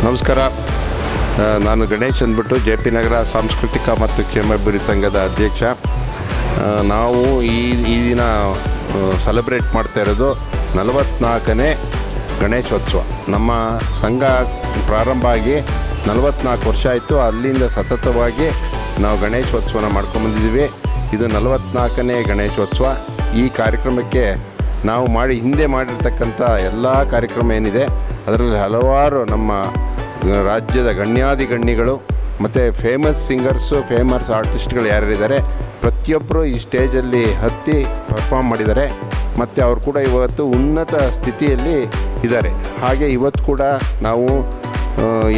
ನಮಸ್ಕಾರ. ನಾನು ಗಣೇಶ್ ಅಂದ್ಬಿಟ್ಟು JP ನಗರ ಸಾಂಸ್ಕೃತಿಕ ಮತ್ತು ಕ್ಷೇಮಾಭಿವೃದ್ಧಿ ಸಂಘದ ಅಧ್ಯಕ್ಷ. ನಾವು ಈ ದಿನ ಸೆಲೆಬ್ರೇಟ್ ಮಾಡ್ತಾ ಇರೋದು 44ನೇ ಗಣೇಶೋತ್ಸವ. ನಮ್ಮ ಸಂಘ ಪ್ರಾರಂಭ ಆಗಿ 44 ವರ್ಷ ಆಯಿತು. ಅಲ್ಲಿಂದ ಸತತವಾಗಿ ನಾವು ಗಣೇಶೋತ್ಸವನ ಮಾಡ್ಕೊಂಬಂದಿದ್ದೀವಿ. ಇದು 44ನೇ ಗಣೇಶೋತ್ಸವ. ಈ ಕಾರ್ಯಕ್ರಮಕ್ಕೆ ನಾವು ಹಿಂದೆ ಮಾಡಿರ್ತಕ್ಕಂಥ ಎಲ್ಲ ಕಾರ್ಯಕ್ರಮ ಏನಿದೆ ಅದರಲ್ಲಿ ಹಲವಾರು ನಮ್ಮ ರಾಜ್ಯದ ಗಣ್ಯಾದಿಗಣ್ಯಗಳು ಮತ್ತು ಫೇಮಸ್ ಸಿಂಗರ್ಸು, ಫೇಮಸ್ ಆರ್ಟಿಸ್ಟ್ಗಳು ಯಾರ್ಯಾರಿದ್ದಾರೆ ಪ್ರತಿಯೊಬ್ಬರು ಈ ಸ್ಟೇಜಲ್ಲಿ ಹತ್ತಿ ಪರ್ಫಾರ್ಮ್ ಮಾಡಿದ್ದಾರೆ. ಮತ್ತು ಅವರು ಕೂಡ ಇವತ್ತು ಉನ್ನತ ಸ್ಥಿತಿಯಲ್ಲಿ ಇದ್ದಾರೆ. ಹಾಗೆ ಇವತ್ತು ಕೂಡ ನಾವು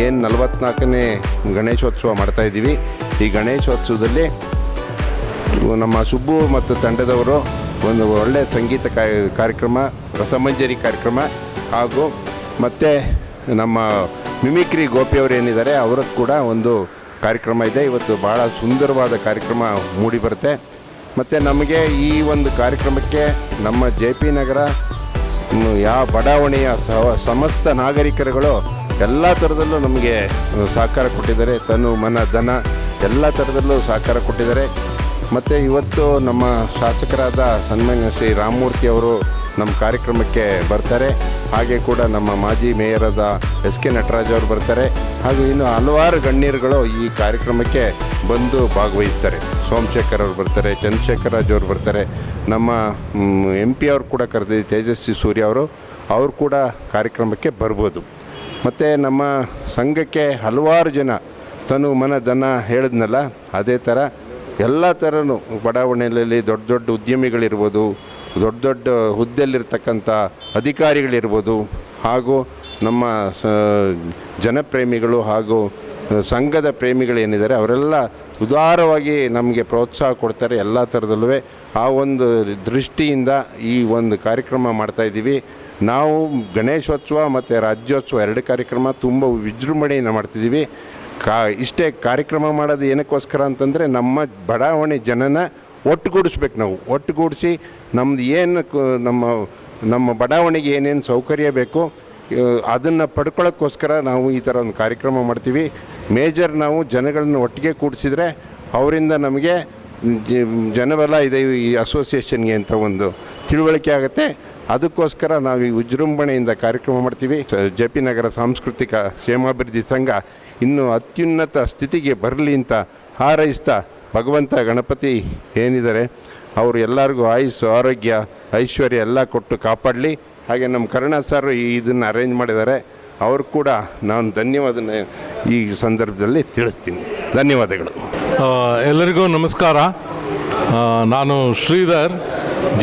ಏನು 44ನೇ ಗಣೇಶೋತ್ಸವ ಮಾಡ್ತಾಯಿದ್ದೀವಿ. ಈ ಗಣೇಶೋತ್ಸವದಲ್ಲಿ ನಮ್ಮ ಸುಬ್ಬು ಮತ್ತು ತಂಡದವರು ಒಂದು ಒಳ್ಳೆಯ ಸಂಗೀತ ಕಾರ್ಯಕ್ರಮ, ರಸಮಂಜರಿ ಕಾರ್ಯಕ್ರಮ, ಹಾಗೂ ಮತ್ತು ನಮ್ಮ ಮಿಮಿಕ್ರಿ ಗೋಪಿಯವರು ಏನಿದ್ದಾರೆ ಅವರ ಕೂಡ ಒಂದು ಕಾರ್ಯಕ್ರಮ ಇದೆ. ಇವತ್ತು ಭಾಳ ಸುಂದರವಾದ ಕಾರ್ಯಕ್ರಮ ಮೂಡಿ ಬರುತ್ತೆ. ಮತ್ತು ನಮಗೆ ಈ ಒಂದು ಕಾರ್ಯಕ್ರಮಕ್ಕೆ ನಮ್ಮ JP ನಗರ ಯಾವ ಬಡಾವಣೆಯ ಸಮಸ್ತ ನಾಗರಿಕರುಗಳು ಎಲ್ಲ ಥರದಲ್ಲೂ ನಮಗೆ ಸಹಕಾರ ಕೊಟ್ಟಿದ್ದಾರೆ. ತನು ಮನ ಧನ ಎಲ್ಲ ಥರದಲ್ಲೂ ಸಹಕಾರ ಕೊಟ್ಟಿದ್ದಾರೆ. ಮತ್ತು ಇವತ್ತು ನಮ್ಮ ಶಾಸಕರಾದ ಸನ್ಮಾನ್ಯ ಶ್ರೀ ರಾಮಮೂರ್ತಿ ಅವರು ನಮ್ಮ ಕಾರ್ಯಕ್ರಮಕ್ಕೆ ಬರ್ತಾರೆ. ಹಾಗೆ ಕೂಡ ನಮ್ಮ ಮಾಜಿ ಮೇಯರಾದ SK ನಟರಾಜ್ ಅವರು ಬರ್ತಾರೆ. ಹಾಗೂ ಇನ್ನು ಹಲವಾರು ಗಣ್ಯರುಗಳು ಈ ಕಾರ್ಯಕ್ರಮಕ್ಕೆ ಬಂದು ಭಾಗವಹಿಸ್ತಾರೆ. ಸೋಮಶೇಖರ್ ಅವರು ಬರ್ತಾರೆ, ಚಂದ್ರಶೇಖರ್ ರಾಜ್ ಅವರು ಬರ್ತಾರೆ. ನಮ್ಮ MP ಅವರು ಕೂಡ ಕರೆದಿದ್ದು ತೇಜಸ್ವಿ ಸೂರ್ಯ ಅವರು ಕೂಡ ಕಾರ್ಯಕ್ರಮಕ್ಕೆ ಬರ್ಬೋದು. ಮತ್ತು ನಮ್ಮ ಸಂಘಕ್ಕೆ ಹಲವಾರು ಜನ ತನು ಮನ ಧನ ಹೇಳಿದ್ನಲ್ಲ, ಅದೇ ಥರ ಎಲ್ಲ ಥರನೂ ಬಡಾವಣೆಯಲ್ಲಿ ದೊಡ್ಡ ದೊಡ್ಡ ಉದ್ಯಮಿಗಳಿರ್ಬೋದು, ದೊಡ್ಡ ದೊಡ್ಡ ಹುದ್ದೆಯಲ್ಲಿರ್ತಕ್ಕಂಥ ಅಧಿಕಾರಿಗಳಿರ್ಬೋದು, ಹಾಗೂ ನಮ್ಮ ಜನಪ್ರೇಮಿಗಳು ಹಾಗೂ ಸಂಘದ ಪ್ರೇಮಿಗಳೇನಿದ್ದಾರೆ ಅವರೆಲ್ಲ ಉದಾರವಾಗಿ ನಮಗೆ ಪ್ರೋತ್ಸಾಹ ಕೊಡ್ತಾರೆ. ಎಲ್ಲ ಥರದಲ್ಲೂ ಆ ಒಂದು ದೃಷ್ಟಿಯಿಂದ ಈ ಒಂದು ಕಾರ್ಯಕ್ರಮ ಮಾಡ್ತಾಯಿದ್ದೀವಿ. ನಾವು ಗಣೇಶೋತ್ಸವ ಮತ್ತು ರಾಜ್ಯೋತ್ಸವ 2 ಕಾರ್ಯಕ್ರಮ ತುಂಬ ವಿಜೃಂಭಣೆಯಿಂದ ಮಾಡ್ತಿದ್ದೀವಿ. ಇಷ್ಟೇ ಕಾರ್ಯಕ್ರಮ ಮಾಡೋದು ಏನಕ್ಕೋಸ್ಕರ ಅಂತಂದರೆ ನಮ್ಮ ಬಡಾವಣೆ ಜನನ ಒಟ್ಟುಗೂಡಿಸ್ಬೇಕು. ನಾವು ಒಟ್ಟುಗೂಡಿಸಿ ನಮ್ಮದು ಏನು ನಮ್ಮ ಬಡಾವಣೆಗೆ ಏನೇನು ಸೌಕರ್ಯ ಬೇಕು ಅದನ್ನು ಪಡ್ಕೊಳ್ಳೋಕ್ಕೋಸ್ಕರ ನಾವು ಈ ಥರ ಒಂದು ಕಾರ್ಯಕ್ರಮ ಮಾಡ್ತೀವಿ. ಮೇಜರ್ ನಾವು ಜನಗಳನ್ನ ಒಟ್ಟಿಗೆ ಕೂಡಿಸಿದ್ರೆ ಅವರಿಂದ ನಮಗೆ ಜನಬಲ ಇದೆ ಈ ಅಸೋಸಿಯೇಷನ್ಗೆ ಅಂತ ಒಂದು ತಿಳುವಳಿಕೆ ಆಗುತ್ತೆ. ಅದಕ್ಕೋಸ್ಕರ ನಾವು ಈ ವಿಜೃಂಭಣೆಯಿಂದ ಕಾರ್ಯಕ್ರಮ ಮಾಡ್ತೀವಿ. JP ನಗರ ಸಾಂಸ್ಕೃತಿಕ ಕ್ಷೇಮಾಭಿವೃದ್ಧಿ ಸಂಘ ಇನ್ನೂ ಅತ್ಯುನ್ನತ ಸ್ಥಿತಿಗೆ ಬರಲಿ ಅಂತ ಹಾರೈಸ್ತಾ ಭಗವಂತ ಗಣಪತಿ ಏನಿದ್ದಾರೆ ಅವರು ಎಲ್ಲರಿಗೂ ಆಯುಸ್ಸು, ಆರೋಗ್ಯ, ಐಶ್ವರ್ಯ ಎಲ್ಲ ಕೊಟ್ಟು ಕಾಪಾಡಲಿ. ಹಾಗೆ ನಮ್ಮ ಕರುಣಾ ಸರ್ ಇದನ್ನು ಅರೇಂಜ್ ಮಾಡಿದ್ದಾರೆ. ಅವರು ಕೂಡ ನಾನು ಧನ್ಯವಾದನ ಈ ಸಂದರ್ಭದಲ್ಲಿ ತಿಳಿಸ್ತೀನಿ. ಧನ್ಯವಾದಗಳು. ಎಲ್ಲರಿಗೂ ನಮಸ್ಕಾರ. ನಾನು ಶ್ರೀಧರ್,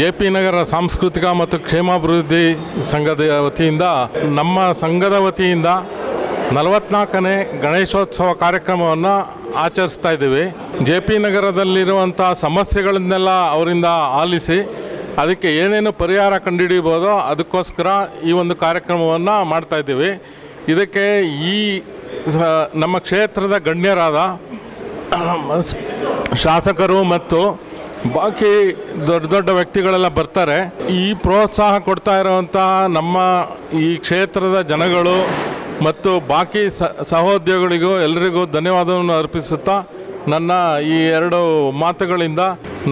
JP ನಗರ ಸಾಂಸ್ಕೃತಿಕ ಮತ್ತು ಕ್ಷೇಮಾಭಿವೃದ್ಧಿ ಸಂಘದ ವತಿಯಿಂದ, ನಮ್ಮ ಸಂಘದ ವತಿಯಿಂದ 44ನೇ ಗಣೇಶೋತ್ಸವ ಕಾರ್ಯಕ್ರಮವನ್ನು ಆಚರಿಸ್ತಾ ಇದ್ದೀವಿ. JP ನಗರದಲ್ಲಿರುವಂಥ ಸಮಸ್ಯೆಗಳನ್ನೆಲ್ಲ ಅವರಿಂದ ಆಲಿಸಿ ಅದಕ್ಕೆ ಏನೇನು ಪರಿಹಾರ ಕಂಡುಹಿಡಿಯಬಹುದೋ ಅದಕ್ಕೋಸ್ಕರ ಈ ಒಂದು ಕಾರ್ಯಕ್ರಮವನ್ನು ಮಾಡ್ತಾಯಿದ್ದೀವಿ. ಇದಕ್ಕೆ ನಮ್ಮ ಕ್ಷೇತ್ರದ ಗಣ್ಯರಾದ ಶಾಸಕರು ಮತ್ತು ಬಾಕಿ ದೊಡ್ಡ ದೊಡ್ಡ ವ್ಯಕ್ತಿಗಳೆಲ್ಲ ಬರ್ತಾರೆ. ಈ ಪ್ರೋತ್ಸಾಹ ಕೊಡ್ತಾ ಇರುವಂಥ ನಮ್ಮ ಈ ಕ್ಷೇತ್ರದ ಜನಗಳು ಮತ್ತು ಬಾಕಿ ಸಹೋದ್ಯೋಗಿಗಳಿಗೂ ಎಲ್ಲರಿಗೂ ಧನ್ಯವಾದವನ್ನು ಅರ್ಪಿಸುತ್ತಾ ನನ್ನ ಈ 2 ಮಾತುಗಳಿಂದ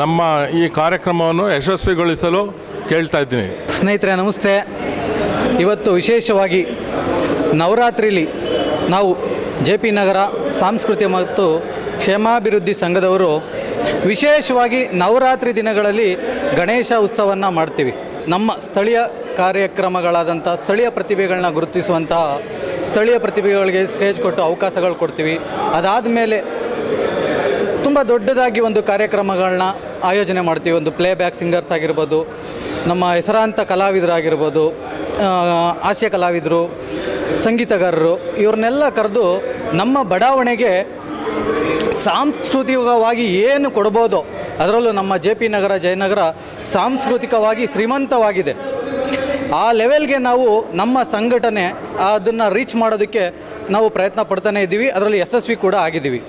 ನಮ್ಮ ಈ ಕಾರ್ಯಕ್ರಮವನ್ನು ಯಶಸ್ವಿಗೊಳಿಸಲು ಕೇಳ್ತಾ ಇದ್ದೀನಿ. ಸ್ನೇಹಿತರೆ ನಮಸ್ತೆ. ಇವತ್ತು ವಿಶೇಷವಾಗಿ ನವರಾತ್ರಿಲಿ ನಾವು JP ನಗರ ಸಾಂಸ್ಕೃತಿಕ ಮತ್ತು ಕ್ಷೇಮಾಭಿವೃದ್ಧಿ ಸಂಘದವರು ವಿಶೇಷವಾಗಿ ನವರಾತ್ರಿ ದಿನಗಳಲ್ಲಿ ಗಣೇಶ ಉತ್ಸವವನ್ನು ಮಾಡ್ತೀವಿ. ನಮ್ಮ ಸ್ಥಳೀಯ ಕಾರ್ಯಕ್ರಮಗಳಾದಂಥ ಸ್ಥಳೀಯ ಪ್ರತಿಭೆಗಳನ್ನ ಗುರುತಿಸುವಂತಹ ಸ್ಥಳೀಯ ಪ್ರತಿಭೆಗಳಿಗೆ ಸ್ಟೇಜ್ ಕೊಟ್ಟು ಅವಕಾಶಗಳು ಕೊಡ್ತೀವಿ. ಅದಾದ ಮೇಲೆ ತುಂಬ ದೊಡ್ಡದಾಗಿ ಒಂದು ಕಾರ್ಯಕ್ರಮಗಳನ್ನ ಆಯೋಜನೆ ಮಾಡ್ತೀವಿ. ಒಂದು ಪ್ಲೇಬ್ಯಾಕ್ ಸಿಂಗರ್ಸ್ ಆಗಿರ್ಬೋದು, ನಮ್ಮ ಹೆಸರಾಂತ ಕಲಾವಿದರಾಗಿರ್ಬೋದು, ಹಾಸ್ಯ ಕಲಾವಿದರು, ಸಂಗೀತಗಾರರು, ಇವ್ರನ್ನೆಲ್ಲ ಕರೆದು ನಮ್ಮ ಬಡಾವಣೆಗೆ ಸಾಂಸ್ಕೃತಿಕವಾಗಿ ಏನು ಕೊಡ್ಬೋದು, ಅದರಲ್ಲೂ ನಮ್ಮ JP ನಗರ ಜಯನಗರ ಸಾಂಸ್ಕೃತಿಕವಾಗಿ ಶ್ರೀಮಂತವಾಗಿದೆ. ಆ ಲೆವೆಲ್ಗೆ ನಾವು ನಮ್ಮ ಸಂಘಟನೆ ಅದನ್ನು ರೀಚ್ ಮಾಡೋದಕ್ಕೆ ನಾವು ಪ್ರಯತ್ನ ಪಡ್ತಾನೆ ಇದ್ದೀವಿ. ಅದರಲ್ಲಿ ಯಶಸ್ವಿ ಕೂಡ ಆಗಿದ್ದೀವಿ.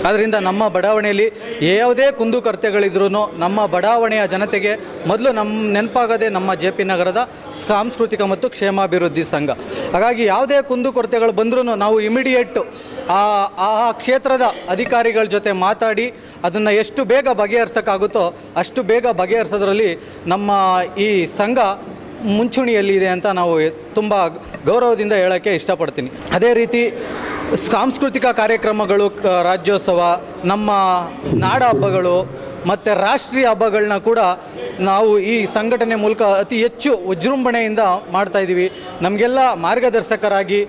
ಆದ್ದರಿಂದ ನಮ್ಮ ಬಡಾವಣೆಯಲ್ಲಿ ಯಾವುದೇ ಕುಂದುಕೊರತೆಗಳಿದ್ರೂ ನಮ್ಮ ಬಡಾವಣೆಯ ಜನತೆಗೆ ಮೊದಲು ನೆನಪಾಗದೆ ನಮ್ಮ ಜೆ ಪಿ ನಗರದ ಸಾಂಸ್ಕೃತಿಕ ಮತ್ತು ಕ್ಷೇಮಾಭಿವೃದ್ಧಿ ಸಂಘ. ಹಾಗಾಗಿ ಯಾವುದೇ ಕುಂದುಕೊರತೆಗಳು ಬಂದರೂ ನಾವು ಇಮಿಡಿಯೇಟ್ ಆ ಕ್ಷೇತ್ರದ ಅಧಿಕಾರಿಗಳ ಜೊತೆ ಮಾತಾಡಿ ಅದನ್ನು ಎಷ್ಟು ಬೇಗ ಬಗೆಹರಿಸೋಕ್ಕಾಗುತ್ತೋ ಅಷ್ಟು ಬೇಗ ಬಗೆಹರಿಸೋದ್ರಲ್ಲಿ ನಮ್ಮ ಈ ಸಂಘ ಮುಂಚೂಣಿಯಲ್ಲಿದೆ ಅಂತ ನಾವು ತುಂಬ ಗೌರವದಿಂದ ಹೇಳೋಕ್ಕೆ ಇಷ್ಟಪಡ್ತೀನಿ. ಅದೇ ರೀತಿ ಸಾಂಸ್ಕೃತಿಕ ಕಾರ್ಯಕ್ರಮಗಳು, ರಾಜ್ಯೋತ್ಸವ, ನಮ್ಮ ನಾಡ ಹಬ್ಬಗಳು ಮತ್ತು ರಾಷ್ಟ್ರೀಯ ಹಬ್ಬಗಳನ್ನ ಕೂಡ ನಾವು ಈ ಸಂಘಟನೆ ಮೂಲಕ ಅತಿ ಹೆಚ್ಚು ವಿಜೃಂಭಣೆಯಿಂದ ಮಾಡ್ತಾಯಿದ್ದೀವಿ. ನಮಗೆಲ್ಲ ಮಾರ್ಗದರ್ಶಕರಾಗಿ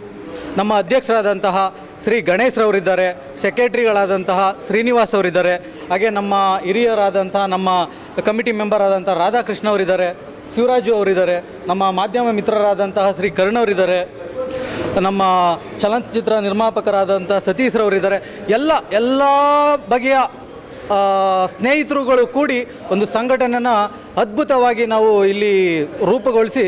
ನಮ್ಮ ಅಧ್ಯಕ್ಷರಾದಂತಹ ಶ್ರೀ ಗಣೇಶ್ರವರಿದ್ದಾರೆ, ಸೆಕ್ರೆಟ್ರಿಗಳಾದಂತಹ ಶ್ರೀನಿವಾಸ್ ಅವರಿದ್ದಾರೆ, ಹಾಗೆ ನಮ್ಮ ಹಿರಿಯರಾದಂತಹ ನಮ್ಮ ಕಮಿಟಿ ಮೆಂಬರ್ ಆದಂಥ ರಾಧಾಕೃಷ್ಣ ಅವರಿದ್ದಾರೆ, ಶಿವರಾಜು ಅವರಿದ್ದಾರೆ, ನಮ್ಮ ಮಾಧ್ಯಮ ಮಿತ್ರರಾದಂತಹ ಶ್ರೀ ಕರುಣ್ ಅವರಿದ್ದಾರೆ, ನಮ್ಮ ಚಲನಚಿತ್ರ ನಿರ್ಮಾಪಕರಾದಂಥ ಸತೀಶ್ರವರಿದ್ದಾರೆ. ಎಲ್ಲ ಬಗೆಯ ಸ್ನೇಹಿತರುಗಳು ಕೂಡಿ ಒಂದು ಸಂಘಟನೆಯನ್ನು ಅದ್ಭುತವಾಗಿ ನಾವು ಇಲ್ಲಿ ರೂಪುಗೊಳಿಸಿ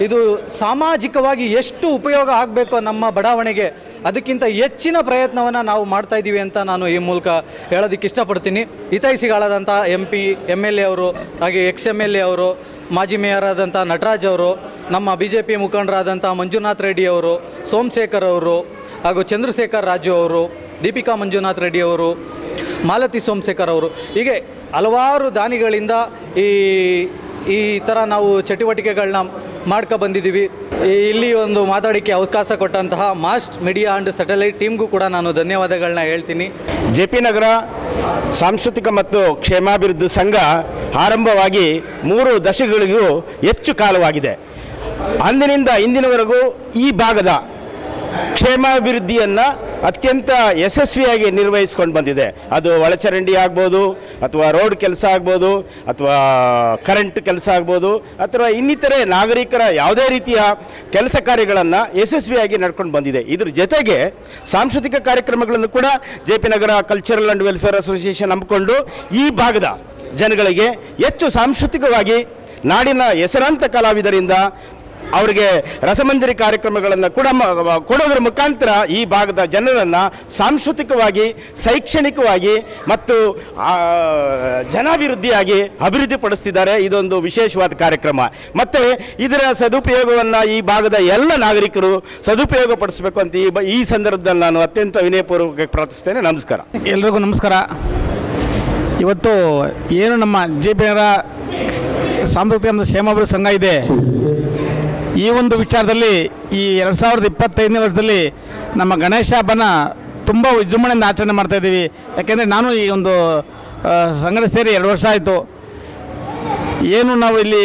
ಇದು ಸಾಮಾಜಿಕವಾಗಿ ಎಷ್ಟು ಉಪಯೋಗ ಆಗಬೇಕು ನಮ್ಮ ಬಡಾವಣೆಗೆ ಅದಕ್ಕಿಂತ ಹೆಚ್ಚಿನ ಪ್ರಯತ್ನವನ್ನು ನಾವು ಮಾಡ್ತಾಯಿದ್ದೀವಿ ಅಂತ ನಾನು ಈ ಮೂಲಕ ಹೇಳೋದಕ್ಕೆ ಇಷ್ಟಪಡ್ತೀನಿ. ಹಿತೈಷಿಗಳಾದಂಥ MP, MLA ಅವರು, ಹಾಗೆ XMLA ಅವರು, ಮಾಜಿ ಮೇಯರ್ ಆದಂಥ ನಟರಾಜ್ ಅವರು, ನಮ್ಮ BJP ಮುಖಂಡರಾದಂಥ ಮಂಜುನಾಥ್ ರೆಡ್ಡಿ ಅವರು, ಸೋಮಶೇಖರ್ ಅವರು, ಹಾಗೂ ಚಂದ್ರಶೇಖರ್ ರಾಜು ಅವರು, ದೀಪಿಕಾ ಮಂಜುನಾಥ್ ರೆಡ್ಡಿ ಅವರು, ಮಾಲತಿ ಸೋಮಶೇಖರ್ ಅವರು, ಹೀಗೆ ಹಲವಾರು ದಾನಿಗಳಿಂದ ಈ ಥರ ನಾವು ಚಟುವಟಿಕೆಗಳನ್ನ ಮಾಡ್ಕೊ ಬಂದಿದ್ದೀವಿ. ಇಲ್ಲಿ ಒಂದು ಮಾತಾಡೋಕ್ಕೆ ಅವಕಾಶ ಕೊಟ್ಟಂತಹ ಮಾಸ್ಟ್ ಮೀಡಿಯಾ ಆ್ಯಂಡ್ ಸ್ಯಾಟಲೈಟ್ ಟೀಮ್ಗೂ ಕೂಡ ನಾನು ಧನ್ಯವಾದಗಳನ್ನ ಹೇಳ್ತೀನಿ. JP ನಗರ ಸಾಂಸ್ಕೃತಿಕ ಮತ್ತು ಕ್ಷೇಮಾಭಿವೃದ್ಧಿ ಸಂಘ ಆರಂಭವಾಗಿ 3 ದಶಕಗಳಿಗೂ ಹೆಚ್ಚು ಕಾಲವಾಗಿದೆ. ಅಂದಿನಿಂದ ಇಂದಿನವರೆಗೂ ಈ ಭಾಗದ ಕ್ಷೇಮಾಭಿವೃದ್ಧಿಯನ್ನು ಅತ್ಯಂತ ಯಶಸ್ವಿಯಾಗಿ ನಿರ್ವಹಿಸ್ಕೊಂಡು ಬಂದಿದೆ. ಅದು ಒಳಚರಂಡಿ ಆಗ್ಬೋದು, ಅಥವಾ ರೋಡ್ ಕೆಲಸ ಆಗ್ಬೋದು, ಅಥವಾ ಕರೆಂಟ್ ಕೆಲಸ ಆಗ್ಬೋದು, ಅಥವಾ ಇನ್ನಿತರೆ ನಾಗರಿಕರ ಯಾವುದೇ ರೀತಿಯ ಕೆಲಸ ಕಾರ್ಯಗಳನ್ನು ಯಶಸ್ವಿಯಾಗಿ ನಡ್ಕೊಂಡು ಬಂದಿದೆ. ಇದ್ರ ಜೊತೆಗೆ ಸಾಂಸ್ಕೃತಿಕ ಕಾರ್ಯಕ್ರಮಗಳನ್ನು ಕೂಡ JP Nagar cultural and welfare association ಹಮ್ಮಿಕೊಂಡು ಈ ಭಾಗದ ಜನಗಳಿಗೆ ಹೆಚ್ಚು ಸಾಂಸ್ಕೃತಿಕವಾಗಿ ನಾಡಿನ ಹೆಸರಾಂತ ಕಲಾವಿದರಿಂದ ಅವರಿಗೆ ರಸಮಂಜರಿ ಕಾರ್ಯಕ್ರಮಗಳನ್ನು ಕೂಡ ಕೊಡೋದ್ರ ಮುಖಾಂತರ ಈ ಭಾಗದ ಜನರನ್ನು ಸಾಂಸ್ಕೃತಿಕವಾಗಿ, ಶೈಕ್ಷಣಿಕವಾಗಿ ಮತ್ತು ಜನಾಭಿವೃದ್ಧಿಯಾಗಿ ಅಭಿವೃದ್ಧಿಪಡಿಸ್ತಿದ್ದಾರೆ. ಇದೊಂದು ವಿಶೇಷವಾದ ಕಾರ್ಯಕ್ರಮ. ಮತ್ತು ಇದರ ಸದುಪಯೋಗವನ್ನು ಈ ಭಾಗದ ಎಲ್ಲ ನಾಗರಿಕರು ಸದುಪಯೋಗಪಡಿಸಬೇಕು ಅಂತ ಈ ಸಂದರ್ಭದಲ್ಲಿ ನಾನು ಅತ್ಯಂತ ವಿನಯಪೂರ್ವಕವಾಗಿ ಪ್ರಾರ್ಥಿಸ್ತೇನೆ. ನಮಸ್ಕಾರ. ಎಲ್ರಿಗೂ ನಮಸ್ಕಾರ. ಇವತ್ತು ಏನು ನಮ್ಮ JP ನಗರ ಸಾಂಸ್ಕೃತಿಕ ಮತ್ತು ಕ್ಷೇಮಾಭಿವೃದ್ಧಿ ಸಂಘ ಇದೆ, ಈ ಒಂದು ವಿಚಾರದಲ್ಲಿ ಈ 2025ನೇ ವರ್ಷದಲ್ಲಿ ನಮ್ಮ ಗಣೇಶ ಹಬ್ಬನ ತುಂಬ ವಿಜೃಂಭಣೆಯಿಂದ ಆಚರಣೆ ಮಾಡ್ತಾಯಿದ್ದೀವಿ. ಯಾಕೆಂದರೆ ನಾನು ಈ ಒಂದು ಸಂಘಟನೆ ಸೇರಿ 2 ವರ್ಷ ಆಯಿತು. ಏನು ನಾವು ಇಲ್ಲಿ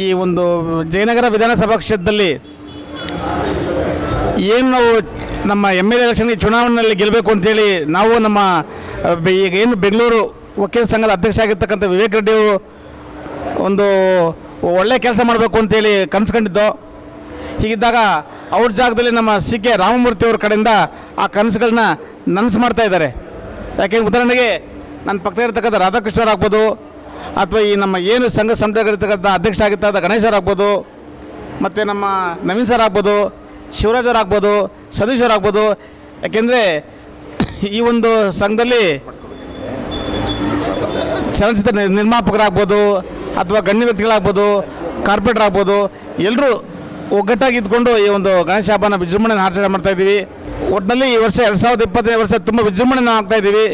ಈ ಒಂದು ಜಯನಗರ ವಿಧಾನಸಭಾ ಕ್ಷೇತ್ರದಲ್ಲಿ ಏನು ನಾವು ನಮ್ಮ MLA ಎಲೆಕ್ಷನ್ಗೆ ಚುನಾವಣೆಯಲ್ಲಿ ಗೆಲ್ಲಬೇಕು ಅಂತೇಳಿ ನಾವು ನಮ್ಮ ಈಗ ಏನು ಬೆಂಗಳೂರು ವಕೀಲ ಸಂಘದ ಅಧ್ಯಕ್ಷ ಆಗಿರ್ತಕ್ಕಂಥ ವಿವೇಕ್ ರೆಡ್ಡಿ ಅವರು ಒಂದು ಒಳ್ಳೆ ಕೆಲಸ ಮಾಡಬೇಕು ಅಂತೇಳಿ ಕನಸು ಕಂಡಿದ್ದು. ಹೀಗಿದ್ದಾಗ ಅವ್ರ ಜಾಗದಲ್ಲಿ ನಮ್ಮ CK ರಾಮಮೂರ್ತಿ ಅವ್ರ ಕಡೆಯಿಂದ ಆ ಕನಸುಗಳನ್ನ ನನಸು ಮಾಡ್ತಾ ಇದ್ದಾರೆ. ಯಾಕೆಂದ್ರೆ ಉದಾಹರಣೆಗೆ ನನ್ನ ಪಕ್ಕದಲ್ಲಿರ್ತಕ್ಕಂಥ ರಾಧಾಕೃಷ್ಣರಾಗ್ಬೋದು, ಅಥವಾ ಈ ನಮ್ಮ ಏನು ಸಂಘ ಸಂಸ್ಥೆಗಳಿರ್ತಕ್ಕಂಥ ಅಧ್ಯಕ್ಷ ಆಗಿರ್ತಕ್ಕಂಥ ಗಣೇಶರಾಗ್ಬೋದು, ಮತ್ತು ನಮ್ಮ ನವೀನ್ ಸರ್ ಆಗ್ಬೋದು, ಶಿವರಾಜ್ ಅವರಾಗ್ಬೋದು, ಸತೀಶ್ ಅವರಾಗ್ಬೋದು. ಯಾಕೆಂದರೆ ಈ ಒಂದು ಸಂಘದಲ್ಲಿ ಚಲನಚಿತ್ರ ನಿರ್ಮಾಪಕರಾಗ್ಬೋದು, ಅಥವಾ ಗಣ್ಯ ವ್ಯಕ್ತಿಗಳಾಗ್ಬೋದು, ಕಾರ್ಪೊರೇಟರ್ ಆಗ್ಬೋದು, ಎಲ್ಲರೂ ಒಗ್ಗಟ್ಟಾಗಿ ಇದ್ಕೊಂಡು ಈ ಒಂದು ಗಣೇಶ ಹಬ್ಬನ ವಿಜೃಂಭಣೆ ಆಚರಣೆ ಮಾಡ್ತಾಯಿದ್ದೀವಿ. ಒಟ್ಟಿನಲ್ಲಿ ಈ ವರ್ಷ 2025ನೇ ವರ್ಷ ತುಂಬ ವಿಜೃಂಭಣೆ ಆಗ್ತಾಯಿದ್ದೀವಿ.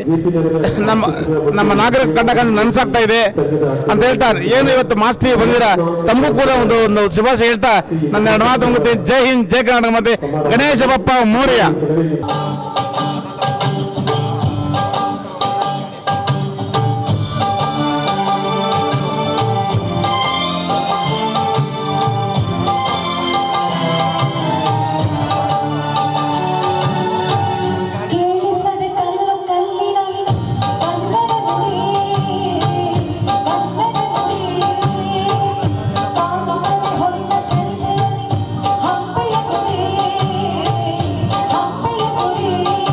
ನಮ್ಮ ನಾಗರಿಕ ಕಂಡಾಗ ನನಸಾಗ್ತಾ ಇದೆ ಅಂತ ಹೇಳ್ತಾ ಏನು ಇವತ್ತು ಮಾಸ್ತಿ ಬಂದಿರ ತಮಗೂ ಕೂಡ ಒಂದು ಶುಭಾಶಯ ಹೇಳ್ತಾ ನನ್ನ 2 ಮಾತು ಮುಗಿತೀನಿ. ಜೈ ಹಿಂದ್, ಜೈ ಕರ್ನಾಟಕ, ಮತ್ತೆ ಗಣೇಶ ಬಪ್ಪ ಮೋರೆಯ. ಹಂಪೆಯ ಗುಡಿ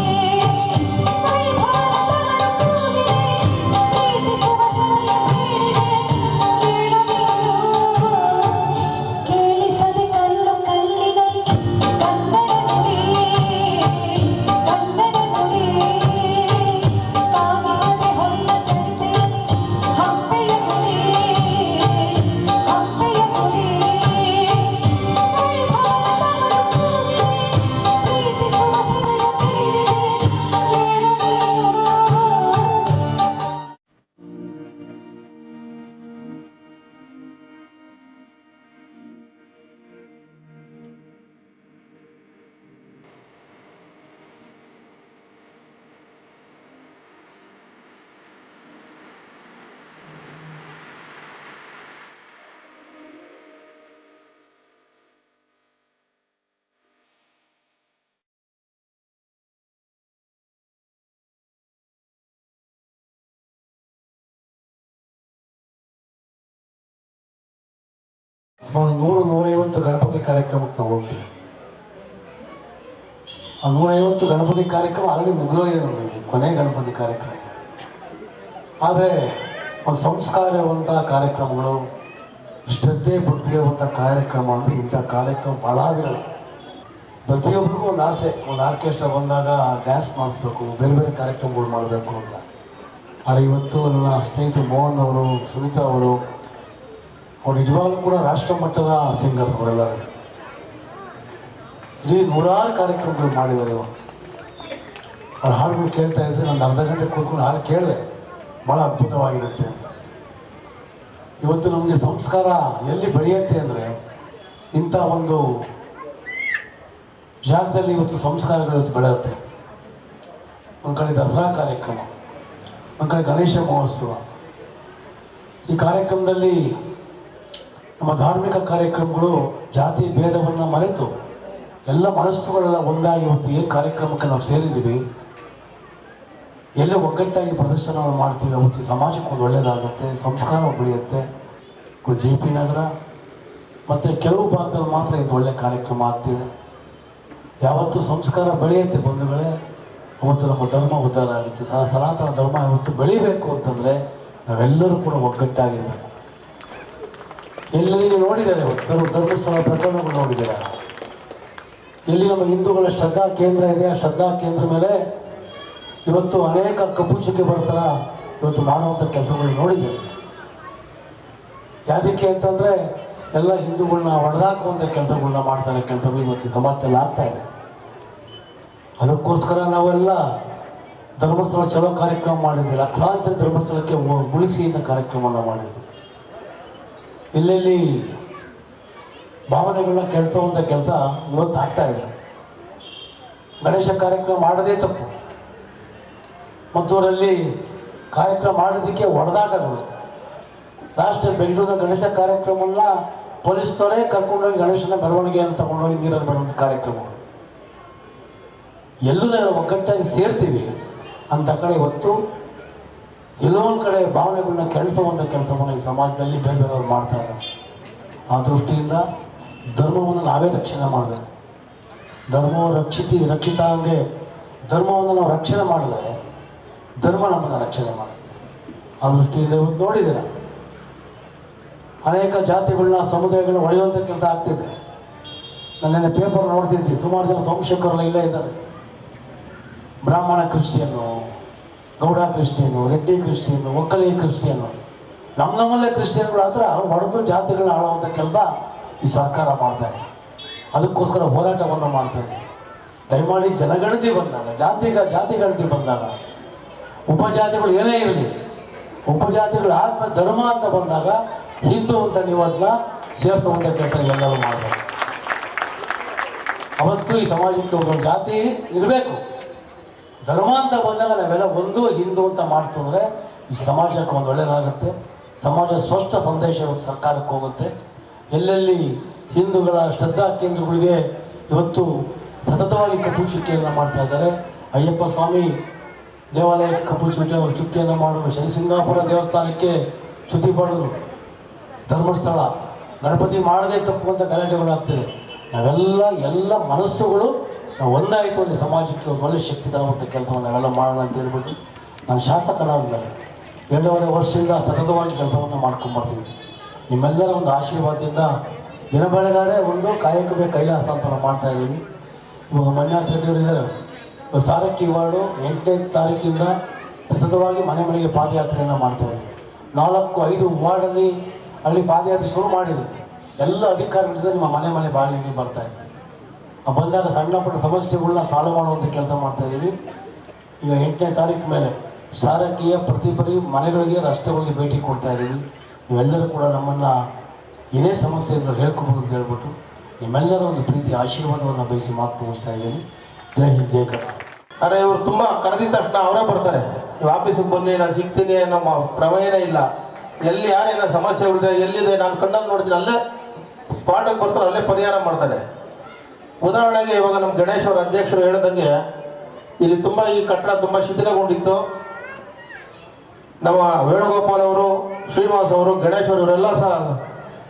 ಸುಮಾರು 100-150 ಗಣಪತಿ ಕಾರ್ಯಕ್ರಮಕ್ಕೆ ನಾವು ಹೋಗ್ತೀವಿ. ಆ 150 ಗಣಪತಿ ಕಾರ್ಯಕ್ರಮ ಆಲ್ರೆಡಿ ಮುಗಿದೋಗಿದೆ ನಮಗೆ, ಕೊನೆ ಗಣಪತಿ ಕಾರ್ಯಕ್ರಮ. ಆದರೆ ಒಂದು ಸಂಸ್ಕಾರವಂಥ ಕಾರ್ಯಕ್ರಮಗಳು, ಶ್ರದ್ಧೆ ಭಕ್ತಿ ಇರುವಂಥ ಕಾರ್ಯಕ್ರಮ ಅಂದರೆ ಇಂಥ ಕಾರ್ಯಕ್ರಮ ಭಾಳ ವಿರಳ. ಪ್ರತಿಯೊಬ್ಬರಿಗೂ ಒಂದು ಆಸೆ, ಒಂದು ಆರ್ಕೆಸ್ಟ್ರಾ ಬಂದಾಗ ಡ್ಯಾನ್ಸ್ ಮಾಡಿಸ್ಬೇಕು, ಬೇರೆ ಬೇರೆ ಕಾರ್ಯಕ್ರಮಗಳು ಮಾಡಬೇಕು ಅಂತ. ಆದರೆ ಇವತ್ತು ನನ್ನ ಸ್ನೇಹಿತರು ಮೋಹನ್ ಅವರು, ಸುನೀತಾ ಅವರು ನಿಜವಾಗ್ಲೂ ಕೂಡ ರಾಷ್ಟ್ರ ಮಟ್ಟದ ಸಿಂಗರ್ ಅವರೆಲ್ಲರೂ. ಇಡೀ 100 ಕಾರ್ಯಕ್ರಮಗಳು ಮಾಡಿದ್ದಾರೆ. ಅವ್ರ ಹಾಡುಗಳು ಕೇಳ್ತಾ ಇದ್ದರೆ ನಾನು ಅರ್ಧ ಗಂಟೆ ಕೂತ್ಕೊಂಡು ಹಾಡು ಕೇಳಿದೆ, ಭಾಳ ಅದ್ಭುತವಾಗಿರುತ್ತೆ ಅಂತ. ಇವತ್ತು ನಮಗೆ ಸಂಸ್ಕಾರ ಎಲ್ಲಿ ಬೆಳೆಯುತ್ತೆ ಅಂದರೆ ಇಂಥ ಒಂದು ಜಾಗದಲ್ಲಿ ಇವತ್ತು ಸಂಸ್ಕಾರಗಳು ಇವತ್ತು ಬೆಳೆಯುತ್ತೆ. ಒಂದು ಕಡೆ ದಸರಾ ಕಾರ್ಯಕ್ರಮ, ಒಂದು ಕಡೆ ಗಣೇಶ ಮಹೋತ್ಸವ. ಈ ಕಾರ್ಯಕ್ರಮದಲ್ಲಿ ನಮ್ಮ ಧಾರ್ಮಿಕ ಕಾರ್ಯಕ್ರಮಗಳು ಜಾತಿ ಭೇದವನ್ನು ಮರೆತು ಎಲ್ಲ ಮನಸ್ಸುಗಳೆಲ್ಲ ಒಂದಾಗಿ ಇವತ್ತು ಏನು ಕಾರ್ಯಕ್ರಮಕ್ಕೆ ನಾವು ಸೇರಿದ್ದೀವಿ, ಎಲ್ಲೇ ಒಗ್ಗಟ್ಟಾಗಿ ಪ್ರದರ್ಶನವನ್ನು ಮಾಡ್ತೀವಿ, ಅವತ್ತು ಸಮಾಜಕ್ಕೆ ಒಂದು ಒಳ್ಳೆಯದಾಗುತ್ತೆ, ಸಂಸ್ಕಾರ ಬೆಳೆಯುತ್ತೆ. JP ನಗರ ಮತ್ತು ಕೆಲವು ಭಾಗದಲ್ಲಿ ಮಾತ್ರ ಇದು ಒಳ್ಳೆಯ ಕಾರ್ಯಕ್ರಮ ಆಗ್ತಿದೆ. ಯಾವತ್ತು ಸಂಸ್ಕಾರ ಬೆಳೆಯುತ್ತೆ ಬಂಧುಗಳೇ, ಅವತ್ತು ನಮ್ಮ ಧರ್ಮ ಉದ್ಧಾರ ಆಗುತ್ತೆ. ಸನಾತನ ಧರ್ಮ ಇವತ್ತು ಬೆಳೀಬೇಕು ಅಂತಂದರೆ ನಾವೆಲ್ಲರೂ ಕೂಡ ಒಗ್ಗಟ್ಟಾಗಿರಬೇಕು. ಎಲ್ಲಿ ನೀವು ನೋಡಿದ್ದಾರೆ ಇವತ್ತು ಧರ್ಮಸ್ಥಳ ಪ್ರಕರಣಗಳು ನೋಡಿದ್ದೀರಾ, ಎಲ್ಲಿ ನಮ್ಮ ಹಿಂದೂಗಳ ಶ್ರದ್ಧಾ ಕೇಂದ್ರ ಇದೆ, ಆ ಶ್ರದ್ಧಾ ಕೇಂದ್ರ ಮೇಲೆ ಇವತ್ತು ಅನೇಕ ಕಪ್ಪು ಚುಕ್ಕೆ ಬರ್ತಾರ ಇವತ್ತು ಮಾಡುವಂಥ ಕೆಲಸಗಳು ನೋಡಿದ್ದೇವೆ. ಯಾವುದಕ್ಕೆ ಅಂತಂದರೆ ಎಲ್ಲ ಹಿಂದೂಗಳನ್ನ ಹೊಡೆದಾಕುವಂಥ ಕೆಲಸಗಳನ್ನ ಮಾಡ್ತಾರೆ, ಕೆಲಸಗಳು ಇವತ್ತು ಸಮಾಜದಲ್ಲಿ ಆಗ್ತಾ ಇದೆ. ಅದಕ್ಕೋಸ್ಕರ ನಾವೆಲ್ಲ ಧರ್ಮಸ್ಥಳ ಚಲೋ ಕಾರ್ಯಕ್ರಮ ಮಾಡಿದ್ವಿ, ಲಕ್ಷಾಂತರ ಧರ್ಮಸ್ಥಳಕ್ಕೆ ಉಳಿಸಿ ಇಂಥ ಕಾರ್ಯಕ್ರಮವನ್ನು ಮಾಡಿದ್ವಿ. ಎಲ್ಲೆಲ್ಲಿ ಭಾವನೆಗಳನ್ನ ಕೆಡಿಸುವಂಥ ಕೆಲಸ ಇವತ್ತು ಆಗ್ತಾ ಇದೆ. ಗಣೇಶ ಕಾರ್ಯಕ್ರಮ ಮಾಡೋದೇ ತಪ್ಪು, ಮತ್ತು ಅವರಲ್ಲಿ ಕಾರ್ಯಕ್ರಮ ಮಾಡೋದಕ್ಕೆ ಹೊಡೆದಾಟಗಳು. ಲಾಸ್ಟ್ ಬೆಂಗಳೂರಿನ ಗಣೇಶ ಕಾರ್ಯಕ್ರಮವನ್ನ ಪೊಲೀಸ್ನವರೇ ಕರ್ಕೊಂಡೋಗಿ ಗಣೇಶನ ಮೆರವಣಿಗೆಯನ್ನು ತಗೊಂಡೋಗಿ ನೀರಲ್ಲಿ ಬರುವಂಥ ಕಾರ್ಯಕ್ರಮಗಳು. ಎಲ್ಲೂ ನಾವು ಒಗ್ಗಟ್ಟಾಗಿ ಸೇರ್ತೀವಿ ಅಂತ ಕಡೆ ಇವತ್ತು ಎಲ್ಲೋ ಒಂದು ಕಡೆ ಭಾವನೆಗಳನ್ನ ಕೆಡಿಸುವಂಥ ಕೆಲಸವನ್ನು ಈ ಸಮಾಜದಲ್ಲಿ ಬೇರೆ ಬೇರೆಯವ್ರು ಮಾಡ್ತಾ ಇದ್ದಾರೆ. ಆ ದೃಷ್ಟಿಯಿಂದ ಧರ್ಮವನ್ನು ನಾವೇ ರಕ್ಷಣೆ ಮಾಡಬೇಕು. ಧರ್ಮವು ರಕ್ಷಿತ ಹಂಗೆ ಧರ್ಮವನ್ನು ನಾವು ರಕ್ಷಣೆ ಮಾಡಿದರೆ ಧರ್ಮ ನಮ್ಮನ್ನು ರಕ್ಷಣೆ ಮಾಡುತ್ತೆ. ಆ ದೃಷ್ಟಿಯಿಂದ ಇವತ್ತು ನೋಡಿದ್ದೀರ ಅನೇಕ ಜಾತಿಗಳನ್ನ ಸಮುದಾಯಗಳನ್ನ ಹೊಡೆಯುವಂಥ ಕೆಲಸ ಆಗ್ತಿದೆ. ನನ್ನೆಲ್ಲ ಪೇಪರ್ ನೋಡ್ತಿದ್ವಿ, ಸುಮಾರು ಜನ ಸಂಶಕರೆಲ್ಲ ಇಲ್ಲೇ ಇದ್ದಾರೆ. ಬ್ರಾಹ್ಮಣ Christian, Gowda Christian, Reddy Christian, Okkali Christian, ನಮ್ಮಲ್ಲೇ ಕ್ರಿಶ್ಚಿಯನ್ಗಳು ಆದ್ರೆ ಹೊಡೆದು ಜಾತಿಗಳನ್ನ ಆಳುವಂಥ ಕೆಲಸ ಈ ಸರ್ಕಾರ ಮಾಡ್ತಾ ಇದೆ. ಅದಕ್ಕೋಸ್ಕರ ಹೋರಾಟವನ್ನು ಮಾಡ್ತಾ ಇದೆ. ದಯಮಾಡಿ ಜನಗಣತಿ ಬಂದಾಗ, ಜಾತಿ ಗಣತಿ ಬಂದಾಗ, ಉಪಜಾತಿಗಳು ಏನೇ ಇರಲಿ, ಉಪಜಾತಿಗಳು ಆದ್ಮೇಲೆ ಧರ್ಮ ಅಂತ ಬಂದಾಗ ಹಿಂದೂ ಅಂತ ನೀವು ಅದನ್ನ ಸೇರಿಸುವಂಥ ಕೆಲಸ ಎಲ್ಲರೂ ಮಾಡಬೇಕು. ಅವತ್ತು ಈ ಸಮಾಜಕ್ಕೆ ಒಂದು ಜಾತಿ ಇರಬೇಕು. ಧರ್ಮ ಅಂತ ಬಂದಾಗ ನಾವೆಲ್ಲ ಒಂದು ಹಿಂದೂ ಅಂತ ಮಾಡ್ತಂದ್ರೆ ಈ ಸಮಾಜಕ್ಕೆ ಒಂದು ಒಳ್ಳೆಯದಾಗುತ್ತೆ. ಸಮಾಜ ಸ್ಪಷ್ಟ ಸಂದೇಶ ಸರ್ಕಾರಕ್ಕೆ ಹೋಗುತ್ತೆ. ಎಲ್ಲೆಲ್ಲಿ ಹಿಂದೂಗಳ ಶ್ರದ್ಧಾ ಕೇಂದ್ರಗಳಿಗೆ ಇವತ್ತು ಸತತವಾಗಿ ಕಪ್ಪು ಚುಕ್ಕಿಯನ್ನು ಮಾಡ್ತಾ ಇದ್ದಾರೆ. ಅಯ್ಯಪ್ಪ ಸ್ವಾಮಿ ದೇವಾಲಯಕ್ಕೆ ಕಪ್ಪು ಚುಕ್ಕಿಯನ್ನು ಮಾಡಿದ್ರು, ಶನಿಸಿಂಗಾಪುರ ದೇವಸ್ಥಾನಕ್ಕೆ ಚ್ಯುತಿ ಪಡೆದ್ರು, ಧರ್ಮಸ್ಥಳ ಗಣಪತಿ ಮಾಡದೇ ತಪ್ಪು ಅಂತ ಗಲಾಟೆಗಳಾಗ್ತಿದೆ. ಎಲ್ಲ ಮನಸ್ಸುಗಳು ನಾವು ಒಂದಾಯಿತು ಅಲ್ಲಿ ಸಮಾಜಕ್ಕೆ ಒಂದು ಒಳ್ಳೆಯ ಶಕ್ತಿ ತರುವಂಥ ಕೆಲಸವನ್ನು ನಾವೆಲ್ಲ ಮಾಡೋಣ ಅಂತ ಹೇಳ್ಬಿಟ್ಟು ನಾನು ಶಾಸಕನಾದ್ಮೇಲೆ 2.5 ವರ್ಷದಿಂದ ಸತತವಾಗಿ ಕೆಲಸವನ್ನು ಮಾಡ್ಕೊಂಡ್ಬರ್ತೀವಿ. ನಿಮ್ಮೆಲ್ಲರ ಒಂದು ಆಶೀರ್ವಾದದಿಂದ ದಿನ ಬೆಳಗಾದ್ರೆ ಒಂದು ಕಾಯಕವೇ ಕೈಲಾಸ ಅಂತ ನಾವು ಮಾಡ್ತಾಯಿದ್ದೀವಿ. ಇವಾಗ ಮಂಜುನಾಥ್ ರೆಡ್ಡಿಯವರು ಇದ್ದಾರೆ. ಸಾರಕ್ಕಿ ವಾರ್ಡು 8ನೇ ತಾರೀಕಿಂದ ಸತತವಾಗಿ ಮನೆಗೆ ಪಾದಯಾತ್ರೆಯನ್ನು ಮಾಡ್ತಾಯಿದ್ದೀವಿ. 4-5 ವಾರ್ಡಲ್ಲಿ ಅಲ್ಲಿ ಪಾದಯಾತ್ರೆ ಶುರು ಮಾಡಿದ್ವಿ. ಎಲ್ಲ ಅಧಿಕಾರಿಗಳ ಜೊತೆ ನಿಮ್ಮ ಮನೆ ಬಾಗಿಲಿಗೆ ಬರ್ತಾಯಿದ್ದೀವಿ. ಬಂದಾಗ ಸಣ್ಣ ಪುಟ್ಟ ಸಮಸ್ಯೆಗಳನ್ನ ಸಾಲ್ವ್ ಮಾಡುವಂಥ ಕೆಲಸ ಮಾಡ್ತಾಯಿದ್ದೀವಿ. ಈಗ 8ನೇ ತಾರೀಕು ಮೇಲೆ ಸಾರಕ್ಕಿಯ ಪ್ರತಿಬರಿ ಮನೆಗಳಿಗೆ, ರಸ್ತೆಗಳಿಗೆ ಭೇಟಿ ಕೊಡ್ತಾ ಇದ್ದೀವಿ. ನೀವೆಲ್ಲರೂ ಕೂಡ ನಮ್ಮನ್ನು ಏನೇ ಸಮಸ್ಯೆ ಇದ್ರೂ ಹೇಳ್ಕೊಬೋದು ಅಂತ ಹೇಳ್ಬಿಟ್ಟು ನಿಮ್ಮೆಲ್ಲರ ಒಂದು ಪ್ರೀತಿ ಆಶೀರ್ವಾದವನ್ನು ಬಯಸಿ ಮಾತು ಮುಗಿಸ್ತಾ ಇದ್ದೀನಿ. ಜೈ ಹಿಂದ್, ಜೈ ಕರ್ನಾಟಕ. ಅರೆ ಇವರು ತುಂಬ ಕರೆದಿದ ತಕ್ಷಣ ಅವರೇ ಬರ್ತಾರೆ. ನೀವು ಆಫೀಸಿಗೆ ಬನ್ನಿ, ನಾನು ಸಿಗ್ತೀನಿ ಅನ್ನೋ ಪ್ರಮೇಯನೇ ಇಲ್ಲ. ಎಲ್ಲಿ ಯಾರೇನೋ ಸಮಸ್ಯೆಗಳಿದೆ, ಎಲ್ಲಿದೆ ನಾನು ಕಣ್ಣಲ್ಲಿ ನೋಡ್ತೀನಿ, ಅಲ್ಲೇ ಸ್ಪಾಟಿಗೆ ಬರ್ತಾರೆ, ಅಲ್ಲೇ ಪರಿಹಾರ ಮಾಡ್ತಾರೆ. ಉದಾಹರಣೆಗೆ ಇವಾಗ ನಮ್ಮ ಗಣೇಶ್ ಅವರ ಅಧ್ಯಕ್ಷರು ಹೇಳಿದಂಗೆ ಇಲ್ಲಿ ತುಂಬ ಈ ಕಟ್ಟಡ ತುಂಬ ಶಿಥಿಲಗೊಂಡಿತ್ತು. ನಮ್ಮ ವೇಣುಗೋಪಾಲ್ ಅವರು, ಶ್ರೀನಿವಾಸ್ ಅವರು, ಗಣೇಶ್ ಅವರೆಲ್ಲ ಸಹ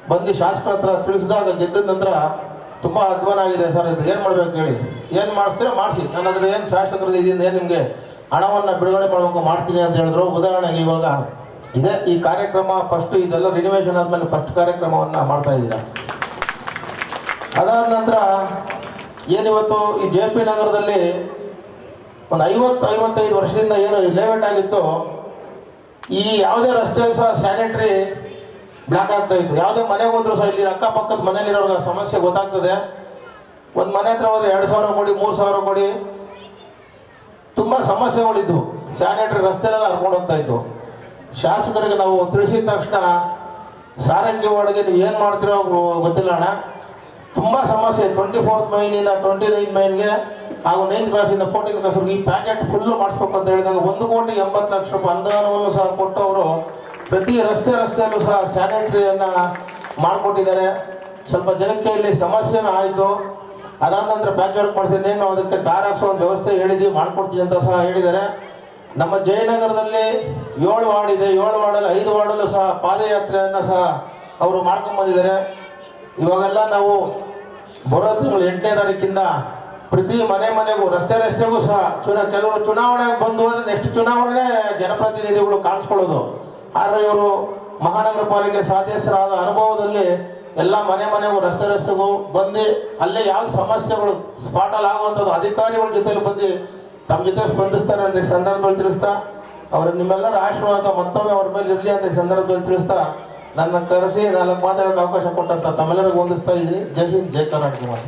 ಬಂದು ಶಾಸಕರ ಹತ್ರ ತಿಳಿಸಿದಾಗ ಗೆದ್ದ ನಂತರ ತುಂಬ ಅಧ್ವಾನ ಆಗಿದೆ ಸರ್, ಇದು ಏನು ಮಾಡ್ಬೇಕು ಹೇಳಿ, ಏನು ಮಾಡಿಸ್ತೀರಾ ಮಾಡಿಸಿ, ನನ್ನ ಹತ್ರ ಏನು ಶಾಸಕರ ಇದರಿಂದ ಏನು ನಿಮಗೆ ಹಣವನ್ನು ಬಿಡುಗಡೆ ಮಾಡಬೇಕು ಮಾಡ್ತೀನಿ ಅಂತ ಹೇಳಿದ್ರು. ಉದಾಹರಣೆಗೆ ಇವಾಗ ಇದೇ ಈ ಕಾರ್ಯಕ್ರಮ ಫಸ್ಟ್ ಇದೆಲ್ಲ ರಿನಿವೇಷನ್ ಆದಮೇಲೆ ಫಸ್ಟ್ ಕಾರ್ಯಕ್ರಮವನ್ನು ಮಾಡ್ತಾ ಇದ್ದೀರಾ. ಅದಾದ ನಂತರ ಏನಿವತ್ತು ಈ JP ನಗರದಲ್ಲಿ ಒಂದು 50-55 ವರ್ಷದಿಂದ ಏನು ಲೇಔಟ್ ಆಗಿತ್ತು, ಈ ಯಾವುದೇ ರಸ್ತೆಯಲ್ಲಿ ಸಹ ಸ್ಯಾನಿಟರಿ ಬ್ಲಾಕ್ ಆಗ್ತಾ ಇತ್ತು. ಯಾವುದೇ ಮನೆಗೆ ಹೋದ್ರು ಸಹ ಇಲ್ಲಿ ಅಕ್ಕಪಕ್ಕದ ಮನೆಯಲ್ಲಿರೋರ್ಗೆ ಸಮಸ್ಯೆ ಗೊತ್ತಾಗ್ತದೆ. ಒಂದು ಮನೆ ಹತ್ರ ಹೋದ್ರೆ 2,000 ಕೊಡಿ, 3,000 ಕೊಡಿ, ತುಂಬ ಸಮಸ್ಯೆಗಳಿದ್ವು. ಸ್ಯಾನಿಟರಿ ರಸ್ತೆಲೆಲ್ಲ ಹರ್ಕೊಂಡು ಹೋಗ್ತಾ ಇತ್ತು. ಶಾಸಕರಿಗೆ ನಾವು ತಿಳಿಸಿದ ತಕ್ಷಣ ಸಾರಿಗೆ ವಾರ್ಡ್ಗೆ ನೀವು ಏನು ಮಾಡ್ತಿರೋ ಗೊತ್ತಿಲ್ಲ ಅಣ್ಣ, ತುಂಬ ಸಮಸ್ಯೆ. 24th ಮೈನಿಂದ 29th ಮೈನ್ಗೆ ಹಾಗೂ 9th ಕ್ಲಾಸಿಂದ 14th ಕ್ಲಾಸ್ವರೆಗೆ ಈ ಪ್ಯಾಕೆಟ್ ಫುಲ್ಲು ಮಾಡಿಸ್ಬೇಕು ಅಂತ ಹೇಳಿದಾಗ 1,80,00,000 ರೂಪಾಯಿ ಅನುದಾನವನ್ನು ಸಹ ಕೊಟ್ಟು ಅವರು ಪ್ರತಿ ರಸ್ತೆಯಲ್ಲೂ ಸಹ ಸ್ಯಾನಿಟರಿಯನ್ನು ಮಾಡಿಕೊಟ್ಟಿದ್ದಾರೆ. ಸ್ವಲ್ಪ ಜನಕ್ಕೆ ಇಲ್ಲಿ ಸಮಸ್ಯೆನೂ ಆಯಿತು. ಅದಾದ ನಂತರ ಪ್ಯಾಚ್ ವರ್ಕ್ ಮಾಡಿಸಿದ್ರೆ ಏನು ಅದಕ್ಕೆ ದಾರ ಹಾಕ್ಸೋ ಒಂದು ವ್ಯವಸ್ಥೆ ಹೇಳಿದ್ವಿ, ಮಾಡಿಕೊಡ್ತೀವಿ ಅಂತ ಸಹ ಹೇಳಿದ್ದಾರೆ. ನಮ್ಮ ಜಯನಗರದಲ್ಲಿ 7 ವಾರ್ಡ್ ಇದೆ. 7 ವಾರ್ಡಲ್ಲಿ 5 ವಾರ್ಡಲ್ಲೂ ಸಹ ಪಾದಯಾತ್ರೆಯನ್ನು ಸಹ ಅವರು ಮಾಡ್ಕೊಂಡ್ಬಂದಿದ್ದಾರೆ. ಇವಾಗೆಲ್ಲ ನಾವು ಬರೋ ತಿಂಗಳು 8ನೇ ತಾರೀಕಿಂದ ಪ್ರತಿ ಮನೆಗೂ ರಸ್ತೆಗೂ ಸಹ ಕೆಲವರು ಚುನಾವಣೆಗೆ ಬಂದು ಹೋದರೆ ನೆಕ್ಸ್ಟ್ ಚುನಾವಣೆ ಜನಪ್ರತಿನಿಧಿಗಳು ಕಾಣಿಸ್ಕೊಳ್ಳೋದು. ಆದರೆ ಇವರು ಮಹಾನಗರ ಪಾಲಿಕೆ ಸದಸ್ಯರಾದ ಅನುಭವದಲ್ಲಿ ಎಲ್ಲ ಮನೆಗೂ ರಸ್ತೆಗೂ ಬಂದು ಅಲ್ಲೇ ಯಾವ ಸಮಸ್ಯೆಗಳು ಸ್ಪಾಟಲ್ಲಿ ಆಗುವಂಥದ್ದು ಅಧಿಕಾರಿಗಳ ಜೊತೆಲಿ ಬಂದು ತಮ್ಮ ಜೊತೆ ಸ್ಪಂದಿಸ್ತಾರೆ ಅಂತ ಈ ಸಂದರ್ಭದಲ್ಲಿ ತಿಳಿಸ್ತಾ, ಅವರು ನಿಮ್ಮೆಲ್ಲರ ಆಶೀರ್ವಾದ ಮತ್ತೊಮ್ಮೆ ಅವ್ರ ಮೇಲೆ ಇರಲಿ ಅಂತ ಈ ಸಂದರ್ಭದಲ್ಲಿ ತಿಳಿಸ್ತಾ, ನನ್ನ ಕರೆಸಿ 4 ಮಾತಾಡೋಕ್ಕೆ ಅವಕಾಶ ಕೊಟ್ಟಂತ ತಮ್ಮೆಲ್ಲರಿಗೂ ವಂದಿಸ್ತಾ ಇದ್ದೀನಿ. ಜೈ ಹಿಂದ್, ಜೈ ಕರ್ನಾಟಕ ಮಾತು.